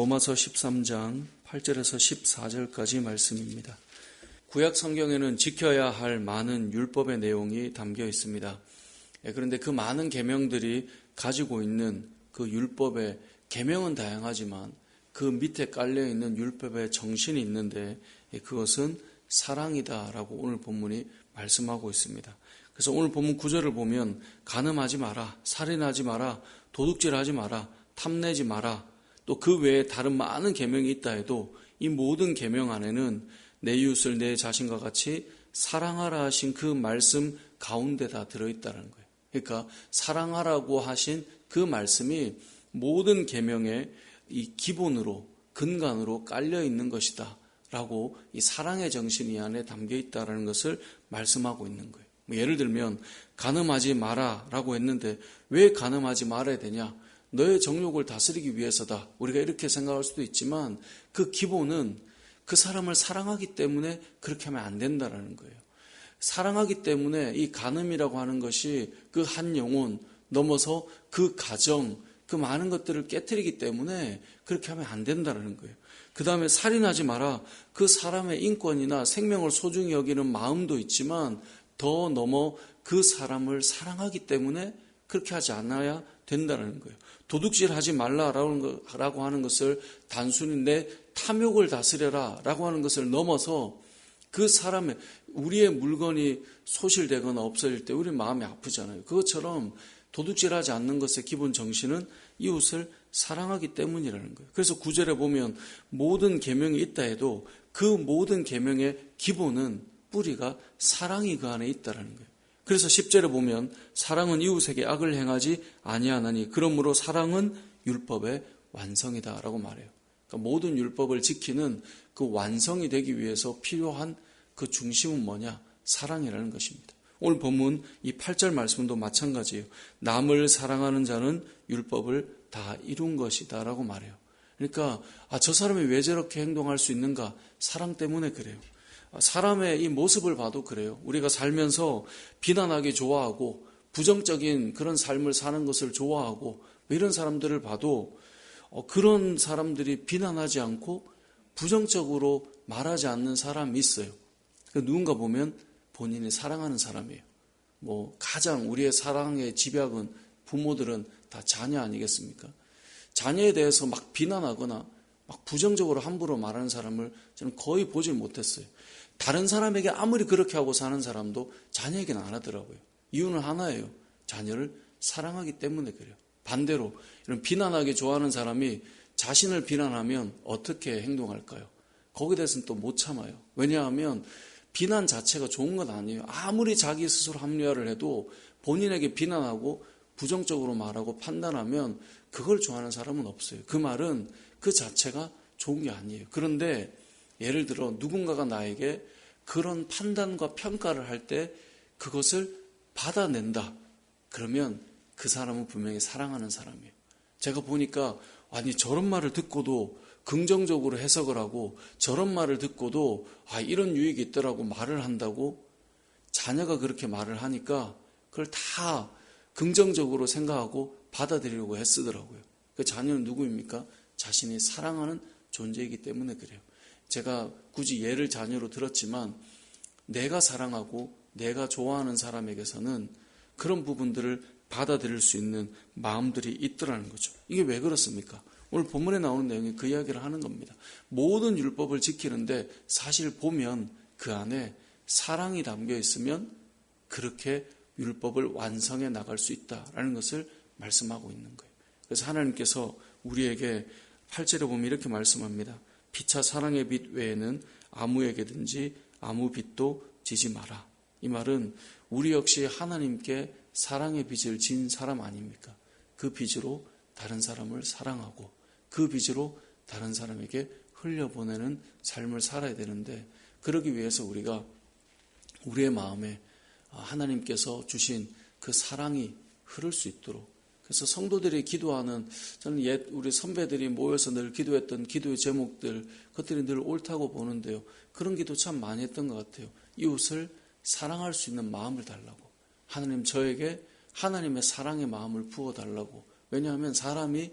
로마서 13장 8절에서 14절까지 말씀입니다. 구약 성경에는 지켜야 할 많은 율법의 내용이 담겨 있습니다. 그런데 그 많은 계명들이 가지고 있는 그 율법의 계명은 다양하지만 그 밑에 깔려있는 율법의 정신이 있는데 그것은 사랑이다라고 오늘 본문이 말씀하고 있습니다. 그래서 오늘 본문 9절을 보면 간음하지 마라, 살인하지 마라, 도둑질하지 마라, 탐내지 마라, 또 그 외에 다른 많은 계명이 있다 해도 이 모든 계명 안에는 내 이웃을 내 자신과 같이 사랑하라 하신 그 말씀 가운데 다 들어있다는 거예요. 그러니까 사랑하라고 하신 그 말씀이 모든 계명의 이 기본으로 근간으로 깔려 있는 것이다 라고 이 사랑의 정신이 안에 담겨 있다는 것을 말씀하고 있는 거예요. 예를 들면 간음하지 마라 라고 했는데 왜 간음하지 말아야 되냐? 너의 정욕을 다스리기 위해서다. 우리가 이렇게 생각할 수도 있지만 그 기본은 그 사람을 사랑하기 때문에 그렇게 하면 안 된다는 거예요. 사랑하기 때문에 이 간음이라고 하는 것이 그 한 영혼 넘어서 그 가정, 그 많은 것들을 깨트리기 때문에 그렇게 하면 안 된다는 거예요. 그 다음에 살인하지 마라. 그 사람의 인권이나 생명을 소중히 여기는 마음도 있지만 더 넘어 그 사람을 사랑하기 때문에 그렇게 하지 않아야 된다는 거예요. 도둑질하지 말라라고 하는 것을 단순히 내 탐욕을 다스려라 라고 하는 것을 넘어서 그 사람의 우리의 물건이 소실되거나 없어질 때 우리 마음이 아프잖아요. 그것처럼 도둑질하지 않는 것의 기본 정신은 이웃을 사랑하기 때문이라는 거예요. 그래서 9절에 보면 모든 계명이 있다 해도 그 모든 계명의 기본은 뿌리가 사랑이 그 안에 있다는 거예요. 그래서 10절에 보면 사랑은 이웃에게 악을 행하지 아니하나니 그러므로 사랑은 율법의 완성이다라고 말해요. 그러니까 모든 율법을 지키는 그 완성이 되기 위해서 필요한 그 중심은 뭐냐? 사랑이라는 것입니다. 오늘 본문 이 8절 말씀도 마찬가지예요. 남을 사랑하는 자는 율법을 다 이룬 것이다 라고 말해요. 그러니까 저 사람이 왜 저렇게 행동할 수 있는가? 사랑 때문에 그래요. 사람의 이 모습을 봐도 그래요. 우리가 살면서 비난하기 좋아하고 부정적인 그런 삶을 사는 것을 좋아하고 이런 사람들을 봐도 그런 사람들이 비난하지 않고 부정적으로 말하지 않는 사람이 있어요. 누군가 보면 본인이 사랑하는 사람이에요. 가장 우리의 사랑의 집약은 부모들은 다 자녀 아니겠습니까? 자녀에 대해서 막 비난하거나 막 부정적으로 함부로 말하는 사람을 저는 거의 보질 못했어요. 다른 사람에게 아무리 그렇게 하고 사는 사람도 자녀에게는 안 하더라고요. 이유는 하나예요. 자녀를 사랑하기 때문에 그래요. 반대로 이런 비난하기 좋아하는 사람이 자신을 비난하면 어떻게 행동할까요? 거기에 대해서는 또 못 참아요. 왜냐하면 비난 자체가 좋은 건 아니에요. 아무리 자기 스스로 합리화를 해도 본인에게 비난하고 부정적으로 말하고 판단하면 그걸 좋아하는 사람은 없어요. 그 말은 그 자체가 좋은 게 아니에요. 그런데 예를 들어 누군가가 나에게 그런 판단과 평가를 할 때 그것을 받아낸다. 그러면 그 사람은 분명히 사랑하는 사람이에요. 제가 보니까 저런 말을 듣고도 긍정적으로 해석을 하고 저런 말을 듣고도 이런 유익이 있더라고 말을 한다고 자녀가 그렇게 말을 하니까 그걸 다 긍정적으로 생각하고 받아들이려고 애쓰더라고요. 그 자녀는 누구입니까? 자신이 사랑하는 존재이기 때문에 그래요. 제가 굳이 예를 자녀로 들었지만 내가 사랑하고 내가 좋아하는 사람에게서는 그런 부분들을 받아들일 수 있는 마음들이 있더라는 거죠. 이게 왜 그렇습니까? 오늘 본문에 나오는 내용이 그 이야기를 하는 겁니다. 모든 율법을 지키는데 사실 보면 그 안에 사랑이 담겨 있으면 그렇게 율법을 완성해 나갈 수 있다라는 것을 말씀하고 있는 거예요. 그래서 하나님께서 우리에게 8절에 보면 이렇게 말씀합니다. 피차 사랑의 빛 외에는 아무에게든지 아무 빛도 지지 마라. 이 말은 우리 역시 하나님께 사랑의 빛을 진 사람 아닙니까? 그 빛으로 다른 사람을 사랑하고 그 빛으로 다른 사람에게 흘려보내는 삶을 살아야 되는데 그러기 위해서 우리가 우리의 마음에 하나님께서 주신 그 사랑이 흐를 수 있도록 그래서 성도들이 기도하는 저는 우리 선배들이 모여서 늘 기도했던 기도의 제목들 그것들이 늘 옳다고 보는데요. 그런 기도 참 많이 했던 것 같아요. 이웃을 사랑할 수 있는 마음을 달라고. 하나님 저에게 하나님의 사랑의 마음을 부어달라고. 왜냐하면 사람이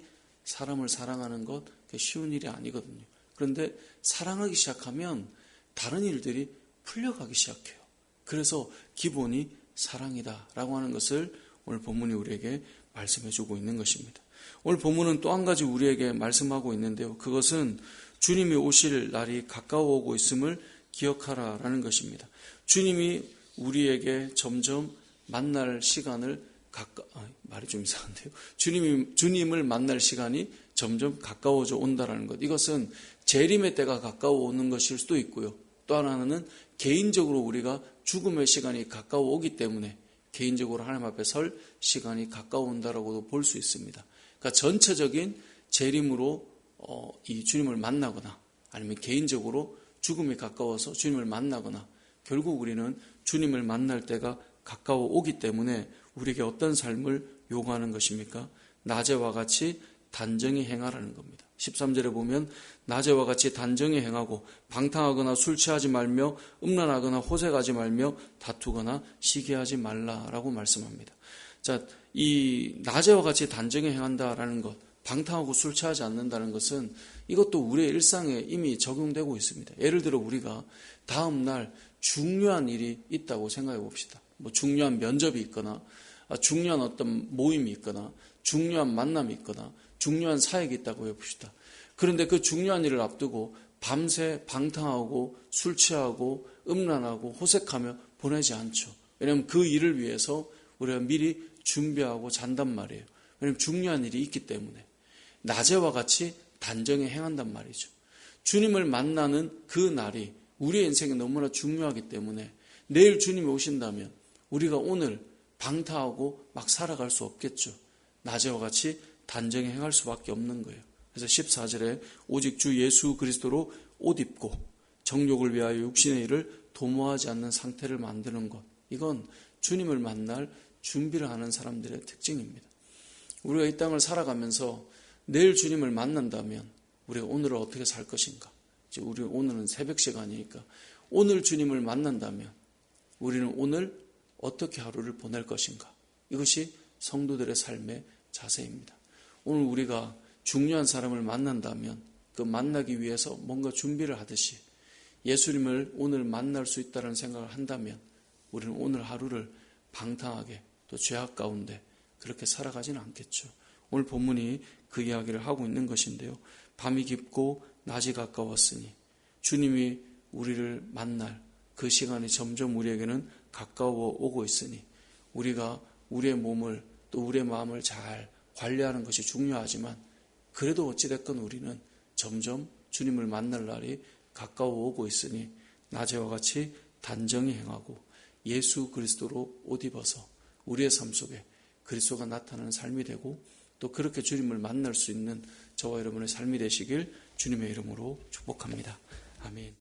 사람을 사랑하는 것 쉬운 일이 아니거든요. 그런데 사랑하기 시작하면 다른 일들이 풀려가기 시작해요. 그래서 기본이 사랑이다라고 하는 것을 오늘 본문이 우리에게 말씀해주고 있는 것입니다. 오늘 본문은 또 한 가지 우리에게 말씀하고 있는데요. 그것은 주님이 오실 날이 가까워오고 있음을 기억하라라는 것입니다. 주님이 우리에게 점점 만날 시간을 말이 좀 이상한데요. 주님을 만날 시간이 점점 가까워져 온다라는 것. 이것은 재림의 때가 가까워오는 것일 수도 있고요. 또 하나는 개인적으로 우리가 죽음의 시간이 가까워오기 때문에 개인적으로 하나님 앞에 설 시간이 가까워온다라고도 볼 수 있습니다. 그러니까 전체적인 재림으로 이 주님을 만나거나 아니면 개인적으로 죽음이 가까워서 주님을 만나거나 결국 우리는 주님을 만날 때가 가까워 오기 때문에 우리에게 어떤 삶을 요구하는 것입니까? 낮에와 같이 단정히 행하라는 겁니다. 13절에 보면 낮에와 같이 단정히 행하고 방탕하거나 술 취하지 말며 음란하거나 호색하지 말며 다투거나 시기하지 말라라고 말씀합니다. 자, 이 낮에와 같이 단정히 행한다라는 것, 방탕하고 술 취하지 않는다는 것은 이것도 우리의 일상에 이미 적용되고 있습니다. 예를 들어 우리가 다음 날 중요한 일이 있다고 생각해 봅시다. 뭐 중요한 면접이 있거나 중요한 어떤 모임이 있거나 중요한 만남이 있거나 중요한 사역이 있다고 해봅시다. 그런데 그 중요한 일을 앞두고 밤새 방탕하고 술 취하고 음란하고 호색하며 보내지 않죠. 왜냐하면 그 일을 위해서 우리가 미리 준비하고 잔단 말이에요. 왜냐하면 중요한 일이 있기 때문에. 낮에와 같이 단정히 행한단 말이죠. 주님을 만나는 그 날이 우리의 인생에 너무나 중요하기 때문에 내일 주님이 오신다면 우리가 오늘 방탕하고 막 살아갈 수 없겠죠. 낮에와 같이 단정히 행할 수밖에 없는 거예요. 그래서 14절에 오직 주 예수 그리스도로 옷 입고 정욕을 위하여 육신의 일을 도모하지 않는 상태를 만드는 것. 이건 주님을 만날 준비를 하는 사람들의 특징입니다. 우리가 이 땅을 살아가면서 내일 주님을 만난다면 우리가 오늘을 어떻게 살 것인가? 이제 우리 오늘은 새벽 시간이니까 오늘 주님을 만난다면 우리는 오늘 어떻게 하루를 보낼 것인가? 이것이 성도들의 삶의 자세입니다. 오늘 우리가 중요한 사람을 만난다면 그 만나기 위해서 뭔가 준비를 하듯이 예수님을 오늘 만날 수 있다는 생각을 한다면 우리는 오늘 하루를 방탕하게 또 죄악 가운데 그렇게 살아가지는 않겠죠. 오늘 본문이 그 이야기를 하고 있는 것인데요. 밤이 깊고 낮이 가까웠으니 주님이 우리를 만날 그 시간이 점점 우리에게는 가까워 오고 있으니 우리가 우리의 몸을 또 우리의 마음을 잘 관리하는 것이 중요하지만 그래도 어찌됐건 우리는 점점 주님을 만날 날이 가까워 오고 있으니 낮에와 같이 단정히 행하고 예수 그리스도로 옷 입어서 우리의 삶 속에 그리스도가 나타나는 삶이 되고 또 그렇게 주님을 만날 수 있는 저와 여러분의 삶이 되시길 주님의 이름으로 축복합니다. 아멘.